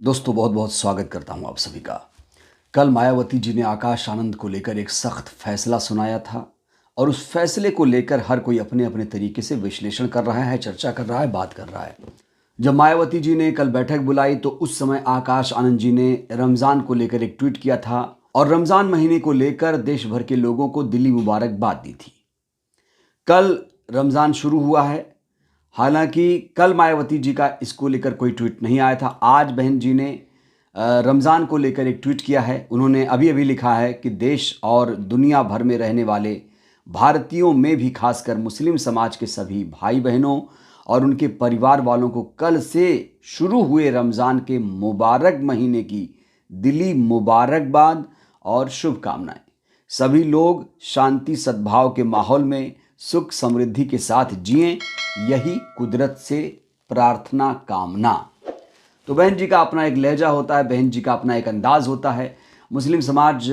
दोस्तों बहुत बहुत स्वागत करता हूं आप सभी का। कल मायावती जी ने आकाश आनंद को लेकर एक सख्त फैसला सुनाया था और उस फैसले को लेकर हर कोई अपने अपने तरीके से विश्लेषण कर रहा है, चर्चा कर रहा है, बात कर रहा है। जब मायावती जी ने कल बैठक बुलाई तो उस समय आकाश आनंद जी ने रमज़ान को लेकर एक ट्वीट किया था और रमज़ान महीने को लेकर देश भर के लोगों को दिली मुबारकबाद दी थी। कल रमज़ान शुरू हुआ है। हालांकि कल मायावती जी का इसको लेकर कोई ट्वीट नहीं आया था। आज बहन जी ने रमज़ान को लेकर एक ट्वीट किया है। उन्होंने अभी अभी लिखा है कि देश और दुनिया भर में रहने वाले भारतीयों में भी खासकर मुस्लिम समाज के सभी भाई बहनों और उनके परिवार वालों को कल से शुरू हुए रमज़ान के मुबारक महीने की दिली मुबारकबाद और शुभकामनाएं। सभी लोग शांति सद्भाव के माहौल में सुख समृद्धि के साथ जिएं, यही कुदरत से प्रार्थना कामना। तो बहन जी का अपना एक लहजा होता है, बहन जी का अपना एक अंदाज़ होता है। मुस्लिम समाज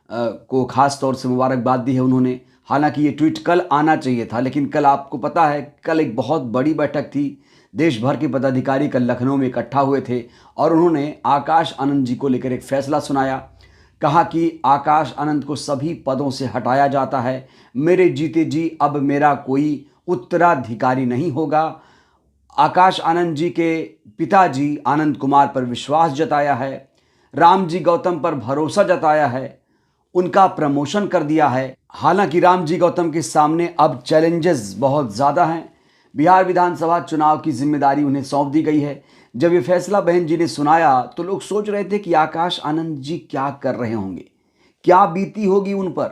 को ख़ास तौर से मुबारकबाद दी है उन्होंने। हालांकि ये ट्वीट कल आना चाहिए था, लेकिन कल आपको पता है कल एक बहुत बड़ी बैठक थी। देश भर के पदाधिकारी कल लखनऊ में इकट्ठा हुए थे और उन्होंने आकाश आनंद जी को लेकर एक फैसला सुनाया। कहा कि आकाश आनंद को सभी पदों से हटाया जाता है। मेरे जीते जी अब मेरा कोई उत्तराधिकारी नहीं होगा। आकाश आनंद जी के पिताजी आनंद कुमार पर विश्वास जताया है, राम जी गौतम पर भरोसा जताया है, उनका प्रमोशन कर दिया है। हालांकि राम जी गौतम के सामने अब चैलेंजेस बहुत ज़्यादा हैं। बिहार विधानसभा चुनाव की जिम्मेदारी उन्हें सौंप दी गई है। जब ये फैसला बहन जी ने सुनाया तो लोग सोच रहे थे कि आकाश आनंद जी क्या कर रहे होंगे, क्या बीती होगी उन पर,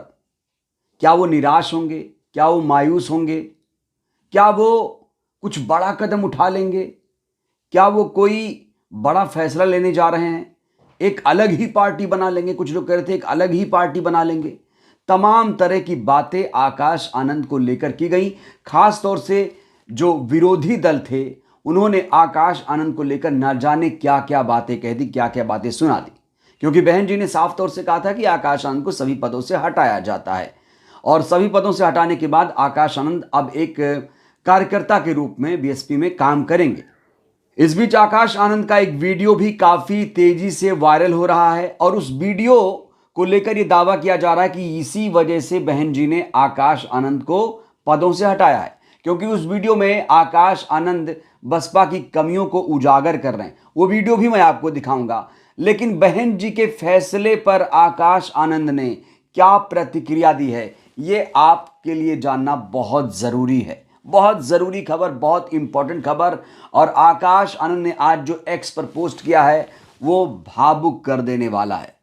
क्या वो निराश होंगे, क्या वो मायूस होंगे, क्या वो कुछ बड़ा कदम उठा लेंगे, क्या वो कोई बड़ा फैसला लेने जा रहे हैं, एक अलग ही पार्टी बना लेंगे। कुछ लोग कह रहे थे एक अलग ही पार्टी बना लेंगे। तमाम तरह की बातें आकाश आनंद को लेकर की गई। खास तौर से जो विरोधी दल थे उन्होंने आकाश आनंद को लेकर न जाने क्या क्या बातें कह दी, क्या क्या बातें सुना दी। क्योंकि बहन जी ने साफ तौर से कहा था कि आकाश आनंद को सभी पदों से हटाया जाता है और सभी पदों से हटाने के बाद आकाश आनंद अब एक कार्यकर्ता के रूप में बीएसपी में काम करेंगे। इस बीच आकाश आनंद का एक वीडियो भी काफी तेजी से वायरल हो रहा है और उस वीडियो को लेकर यह दावा किया जा रहा है कि इसी वजह से बहन जी ने आकाश आनंद को पदों से हटाया है। क्योंकि उस वीडियो में आकाश आनंद बसपा की कमियों को उजागर कर रहे हैं। वो वीडियो भी मैं आपको दिखाऊंगा। लेकिन बहन जी के फैसले पर आकाश आनंद ने क्या प्रतिक्रिया दी है, ये आपके लिए जानना बहुत जरूरी है। बहुत ज़रूरी खबर, बहुत इंपॉर्टेंट खबर। और आकाश आनंद ने आज जो एक्स पर पोस्ट किया है वो भावुक कर देने वाला है।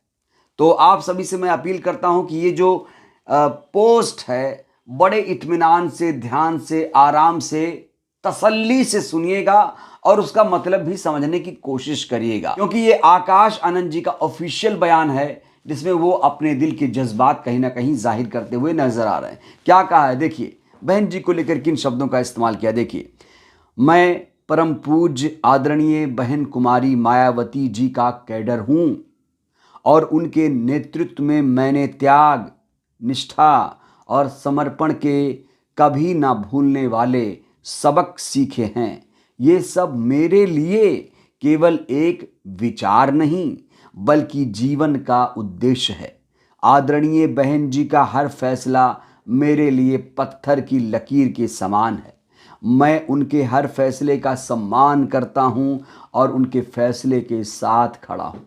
तो आप सभी से मैं अपील करता हूं कि ये जो पोस्ट है बड़े इत्मीनान से, ध्यान से, आराम से, तसल्ली से सुनिएगा और उसका मतलब भी समझने की कोशिश करिएगा। क्योंकि ये आकाश आनंद जी का ऑफिशियल बयान है जिसमें वो अपने दिल के जज्बात कहीं ना कहीं जाहिर करते हुए नजर आ रहे हैं। क्या कहा है देखिए, बहन जी को लेकर किन शब्दों का इस्तेमाल किया देखिए। मैं परम पूज्य आदरणीय बहन कुमारी मायावती जी का कैडर हूं और उनके नेतृत्व में मैंने त्याग, निष्ठा और समर्पण के कभी ना भूलने वाले सबक सीखे हैं। ये सब मेरे लिए केवल एक विचार नहीं बल्कि जीवन का उद्देश्य है। आदरणीय बहन जी का हर फैसला मेरे लिए पत्थर की लकीर के समान है। मैं उनके हर फैसले का सम्मान करता हूं और उनके फैसले के साथ खड़ा हूं।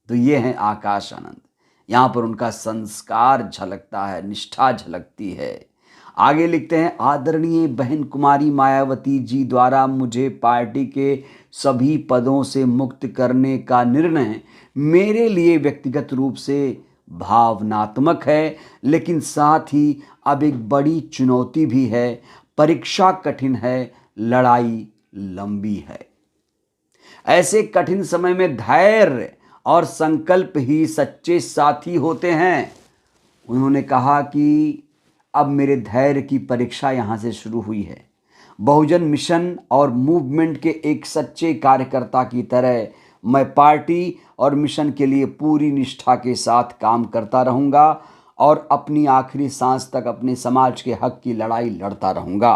तो ये हैं आकाश आनंद। यहाँ पर उनका संस्कार झलकता है, निष्ठा झलकती है। आगे लिखते हैं, आदरणीय बहन कुमारी मायावती जी द्वारा मुझे पार्टी के सभी पदों से मुक्त करने का निर्णय मेरे लिए व्यक्तिगत रूप से भावनात्मक है, लेकिन साथ ही अब एक बड़ी चुनौती भी है। परीक्षा कठिन है, लड़ाई लंबी है। ऐसे कठिन समय में धैर्य और संकल्प ही सच्चे साथी होते हैं। उन्होंने कहा कि अब मेरे धैर्य की परीक्षा यहाँ से शुरू हुई है। बहुजन मिशन और मूवमेंट के एक सच्चे कार्यकर्ता की तरह मैं पार्टी और मिशन के लिए पूरी निष्ठा के साथ काम करता रहूँगा और अपनी आखिरी सांस तक अपने समाज के हक की लड़ाई लड़ता रहूँगा।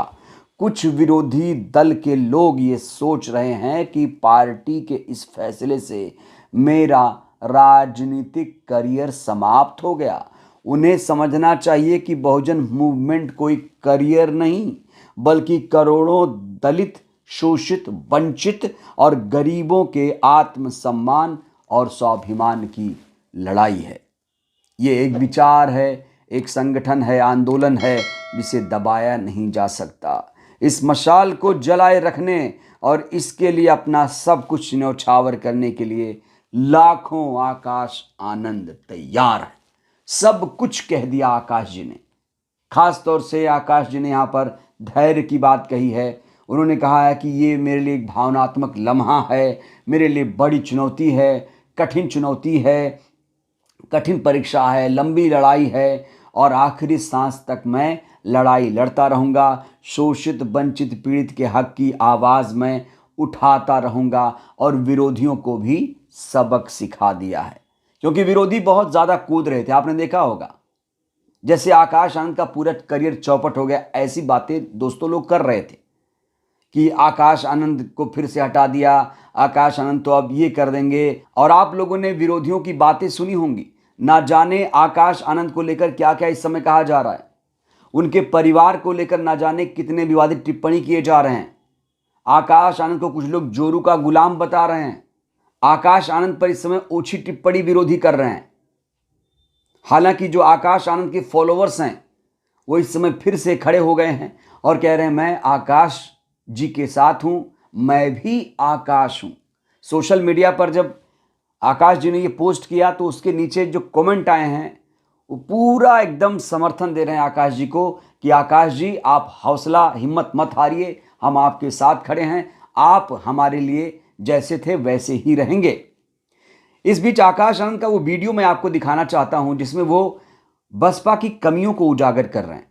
कुछ विरोधी दल के लोग ये सोच रहे हैं कि पार्टी के इस फैसले से मेरा राजनीतिक करियर समाप्त हो गया। उन्हें समझना चाहिए कि बहुजन मूवमेंट कोई करियर नहीं, बल्कि करोड़ों दलित, शोषित, वंचित और गरीबों के आत्मसम्मान और स्वाभिमान की लड़ाई है। ये एक विचार है, एक संगठन है, आंदोलन है जिसे दबाया नहीं जा सकता। इस मशाल को जलाए रखने और इसके लिए अपना सब कुछ न्यौछावर करने के लिए लाखों आकाश आनंद तैयार है। सब कुछ कह दिया आकाश जी ने। खास तौर से आकाश जी ने यहाँ पर धैर्य की बात कही है। उन्होंने कहा है कि ये मेरे लिए एक भावनात्मक लम्हा है, मेरे लिए बड़ी चुनौती है, कठिन चुनौती है, कठिन परीक्षा है, लंबी लड़ाई है और आखिरी सांस तक मैं लड़ाई लड़ता रहूँगा। शोषित, वंचित, पीड़ित के हक की आवाज़ मैं उठाता रहूँगा और विरोधियों को भी सबक सिखा दिया है, क्योंकि विरोधी बहुत ज़्यादा कूद रहे थे। आपने देखा होगा जैसे आकाश आनंद का पूरा करियर चौपट हो गया, ऐसी बातें दोस्तों लोग कर रहे थे कि आकाश आनंद को फिर से हटा दिया, आकाश आनंद तो अब ये कर देंगे। और आप लोगों ने विरोधियों की बातें सुनी होंगी, ना जाने आकाश आनंद को लेकर क्या क्या इस समय कहा जा रहा है। उनके परिवार को लेकर ना जाने कितने विवादित टिप्पणी किए जा रहे हैं। आकाश आनंद को कुछ लोग जोरू का गुलाम बता रहे हैं। आकाश आनंद पर इस समय ओछी टिप्पणी विरोधी कर रहे हैं। हालांकि जो आकाश आनंद के फॉलोअर्स हैं वो इस समय फिर से खड़े हो गए हैं और कह रहे हैं मैं आकाश जी के साथ हूं, मैं भी आकाश हूं। सोशल मीडिया पर जब आकाश जी ने ये पोस्ट किया तो उसके नीचे जो कमेंट आए हैं वो पूरा एकदम समर्थन दे रहे हैं आकाश जी को कि आकाश जी आप हौसला, हिम्मत मत हारिए, हम आपके साथ खड़े हैं, आप हमारे लिए जैसे थे वैसे ही रहेंगे। इस बीच आकाश आनंद का वो वीडियो मैं आपको दिखाना चाहता हूं जिसमें वो बसपा की कमियों को उजागर कर रहे हैं।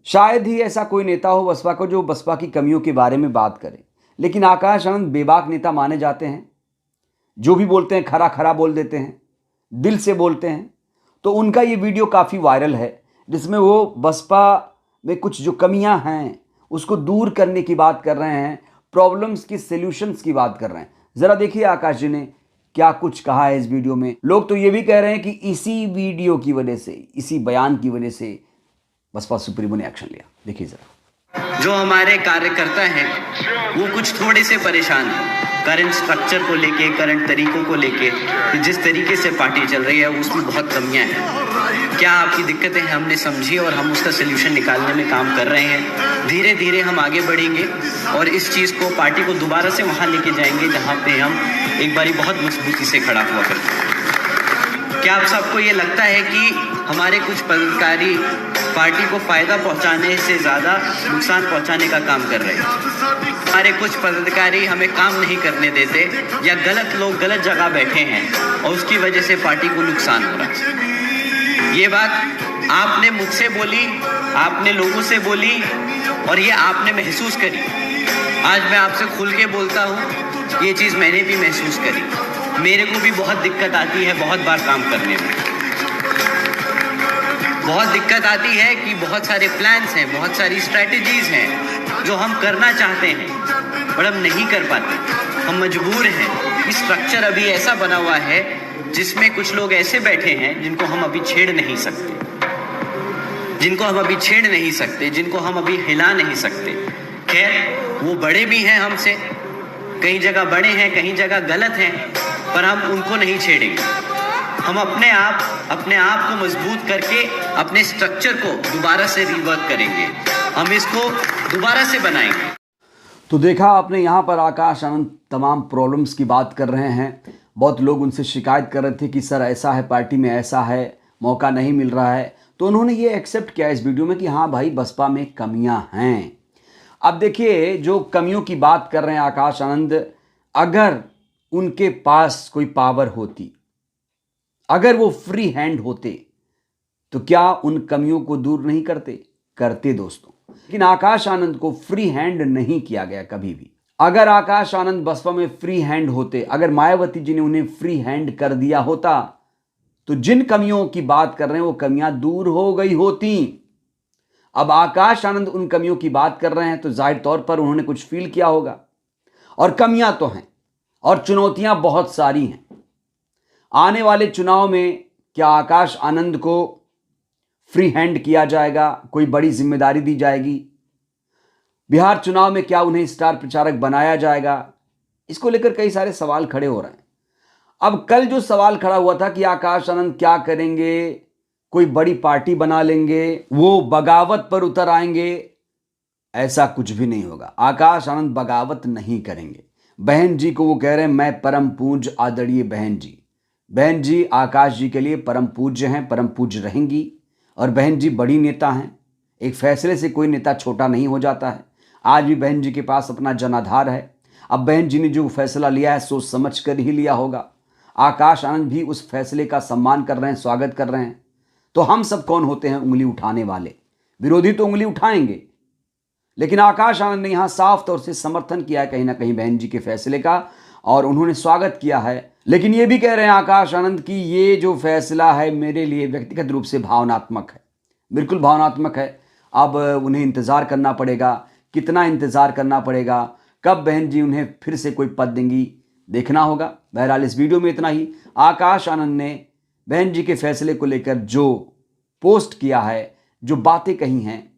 शायद ही ऐसा कोई नेता हो बसपा को जो बसपा की कमियों के बारे में बात करे, लेकिन आकाश आनंद बेबाक नेता माने जाते हैं। जो भी बोलते हैं खरा खरा बोल देते हैं, दिल से बोलते हैं। तो उनका ये वीडियो काफ़ी वायरल है जिसमें वो बसपा में कुछ जो कमियां हैं उसको दूर करने की बात कर रहे हैं, प्रॉब्लम्स की सॉल्यूशंस की बात कर रहे हैं। ज़रा देखिए आकाश जी ने क्या कुछ कहा है इस वीडियो में। लोग तो ये भी कह रहे हैं कि इसी वीडियो की वजह से, इसी बयान की वजह से बसपा सुप्रीमो ने एक्शन लिया। देखिए जरा। जो हमारे कार्यकर्ता हैं वो कुछ थोड़े से परेशान हैं करंट स्ट्रक्चर को लेके, करंट तरीकों को लेके, कि जिस तरीके से पार्टी चल रही है उसमें बहुत कमियां हैं। क्या आपकी दिक्कतें हैं हमने समझी और हम उसका सलूशन निकालने में काम कर रहे हैं। धीरे धीरे हम आगे बढ़ेंगे और इस चीज़ को, पार्टी को दोबारा से वहाँ लेके जाएंगे जहाँ पे हम एक बारी बहुत मजबूती से खड़ा हुआ करते हैं। क्या आप सबको ये लगता है कि हमारे कुछ पदाधिकारी पार्टी को फायदा पहुंचाने से ज़्यादा नुकसान पहुंचाने का काम कर रहे हैं? हमारे कुछ पदाधिकारी हमें काम नहीं करने देते या गलत लोग गलत जगह बैठे हैं और उसकी वजह से पार्टी को नुकसान हो रहा है। ये बात आपने मुझसे बोली, आपने लोगों से बोली और ये आपने महसूस करी। आज मैं आपसे खुल के बोलता हूँ, ये चीज़ मैंने भी महसूस करी। मेरे को भी बहुत दिक्कत आती है बहुत बार काम करने में। बहुत दिक्कत आती है कि बहुत सारे प्लान्स हैं, बहुत सारी स्ट्रैटेजीज हैं जो हम करना चाहते हैं पर हम नहीं कर पाते, हम मजबूर हैं। इस स्ट्रक्चर अभी ऐसा बना हुआ है जिसमें कुछ लोग ऐसे बैठे हैं जिनको हम अभी छेड़ नहीं सकते, जिनको हम अभी छेड़ नहीं सकते, जिनको हम अभी हिला नहीं सकते। खैर वो बड़े भी हैं हमसे, कई जगह बड़े हैं, कहीं जगह गलत हैं, पर हम उनको नहीं छेड़ेंगे। हम अपने आप को मजबूत करके अपने स्ट्रक्चर को दोबारा से रिवर्क करेंगे, हम इसको दोबारा से बनाएंगे। तो देखा आपने, यहाँ पर आकाश आनंद तमाम प्रॉब्लम्स की बात कर रहे हैं। बहुत लोग उनसे शिकायत कर रहे थे कि सर ऐसा है, पार्टी में ऐसा है, मौका नहीं मिल रहा है। तो उन्होंने ये एक्सेप्ट किया इस वीडियो में कि हाँ भाई बसपा में कमियां हैं। अब देखिए जो कमियों की बात कर रहे हैं आकाश आनंद, अगर उनके पास कोई पावर होती, अगर वो फ्री हैंड होते तो क्या उन कमियों को दूर नहीं करते दोस्तों। लेकिन आकाश आनंद को फ्री हैंड नहीं किया गया कभी भी। अगर आकाश आनंद बसपा में फ्री हैंड होते, अगर मायावती जी ने उन्हें फ्री हैंड कर दिया होता तो जिन कमियों की बात कर रहे हैं वो कमियां दूर हो गई होती। अब आकाश आनंद उन कमियों की बात कर रहे हैं तो जाहिर तौर पर उन्होंने कुछ फील किया होगा, और कमियां तो हैं और चुनौतियां बहुत सारी हैं। आने वाले चुनाव में क्या आकाश आनंद को फ्री हैंड किया जाएगा, कोई बड़ी जिम्मेदारी दी जाएगी? बिहार चुनाव में क्या उन्हें स्टार प्रचारक बनाया जाएगा? इसको लेकर कई सारे सवाल खड़े हो रहे हैं। अब कल जो सवाल खड़ा हुआ था कि आकाश आनंद क्या करेंगे, कोई बड़ी पार्टी बना लेंगे, वो बगावत पर उतर आएंगे, ऐसा कुछ भी नहीं होगा। आकाश आनंद बगावत नहीं करेंगे। बहन जी को वो कह रहे हैं मैं परम पूज्य आदरणीय बहन जी। बहन जी आकाश जी के लिए परम पूज्य हैं, परम पूज्य रहेंगी, और बहन जी बड़ी नेता हैं। एक फैसले से कोई नेता छोटा नहीं हो जाता है। आज भी बहन जी के पास अपना जनाधार है। अब बहन जी ने जो फैसला लिया है सोच समझ कर ही लिया होगा। आकाश आनंद भी उस फैसले का सम्मान कर रहे हैं, स्वागत कर रहे हैं। तो हम सब कौन होते हैं उंगली उठाने वाले? विरोधी तो उंगली उठाएंगे, लेकिन आकाश आनंद ने यहां साफ तौर से समर्थन किया है कहीं ना कहीं बहन जी के फैसले का, और उन्होंने स्वागत किया है। लेकिन ये भी कह रहे हैं आकाश आनंद कि ये जो फैसला है मेरे लिए व्यक्तिगत रूप से भावनात्मक है। बिल्कुल भावनात्मक है। अब उन्हें इंतजार करना पड़ेगा, कितना इंतजार करना पड़ेगा, कब बहन जी उन्हें फिर से कोई पद देंगी, देखना होगा। बहरहाल इस वीडियो में इतना ही। आकाश आनंद ने बहन जी के फैसले को लेकर जो पोस्ट किया है, जो बातें कही हैं,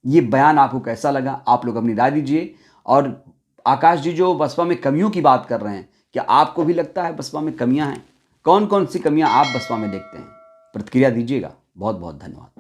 ये बयान आपको कैसा लगा? आप लोग अपनी राय दीजिए। और आकाश जी जो बसपा में कमियों की बात कर रहे हैं, क्या आपको भी लगता है बसपा में कमियां हैं? कौन कौन सी कमियां आप बसपा में देखते हैं? प्रतिक्रिया दीजिएगा। बहुत बहुत धन्यवाद।